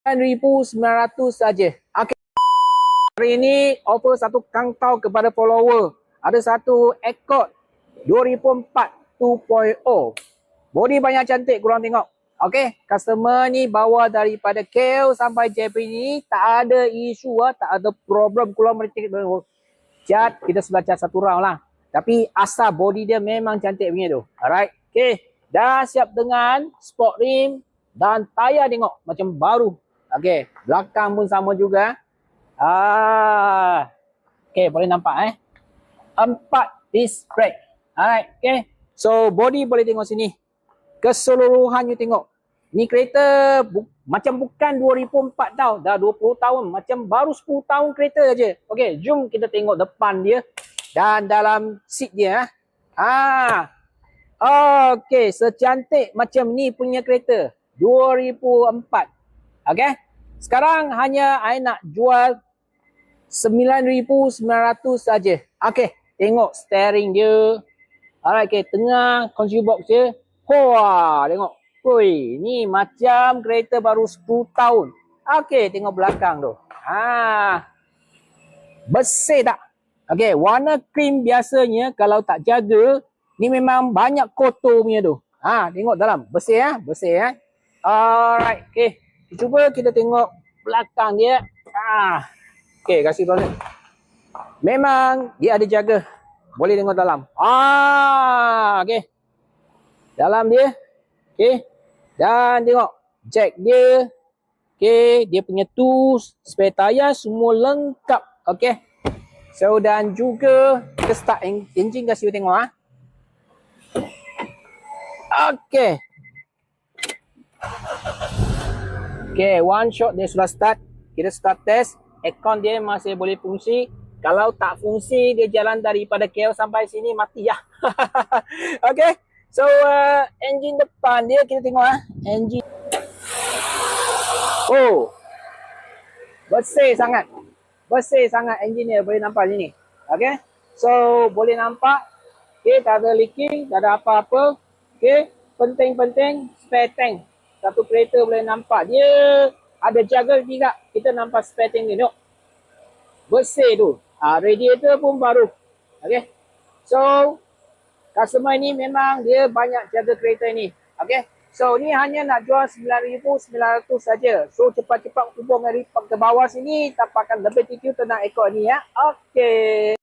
9,900 saja. Okey. Hari ini offer satu kangkau kepada follower. Ada satu Accord 2004 2.0. Body banyak cantik korang tengok. Okey, customer ni bawa daripada KL sampai JP ni tak ada isu tak ada problem korang cat, kita sudah cat satu round lah. Tapi asal body dia memang cantik punya tu. Alright. Okey, dah siap dengan sport rim dan tayar tengok macam baru. Okey, belakang pun sama juga. Okey, boleh nampak 4 disc brake. Alright, okey. So body boleh tengok sini. Keseluruhan you tengok. Ni kereta macam bukan 2004 tau. Dah 20 tahun. Macam baru 10 tahun kereta aja. Okey, jom kita tengok depan dia. Dan dalam seat dia. Okey, secantik macam ni punya kereta. 2004. Okey. Sekarang hanya I nak jual 9,900 saja. Okey, tengok steering dia. Alright, okey, tengah kunci box dia. Wah, tengok. Woi, ni macam kereta baru 10 tahun. Okey, tengok belakang tu. Bersih tak? Okey, warna krim biasanya kalau tak jaga, ni memang banyak kotor punya tu. Tengok dalam. Bersih bersih Alright, okey. Cuba kita tengok belakang dia. Okey, kasih tahu ni. Memang dia ada jaga. Boleh tengok dalam. Okey. Dalam dia. Okey. Dan tengok jack dia. Okey, dia punya tools, spare tayar semua lengkap. Okey. So dan juga kita start engine, kasih you tengok Okey. Okey, one shot dia sudah start. Kita start test. Aircon dia masih boleh fungsi. Kalau tak fungsi, dia jalan daripada KL sampai sini mati ya. Okey. So engine depan dia kita tengok engine. Oh. Bersih sangat. Bersih sangat engine dia, boleh nampak sini. Okey. So boleh nampak. Okey, tak ada leaking, tak ada apa-apa. Okey, penting-penting spare tank. Satu kereta boleh nampak dia ada jaga tidak. Kita nampak spare tank dia. Tengok. Bersih tu. Radiator pun baru. Okey. So customer ni memang dia banyak jaga kereta ni. Okey. So ni hanya nak jual 9,900 saja. So cepat-cepat hubung Ripak ke bawah sini, dapatkan lebih TQ tentang Accord ni Okey.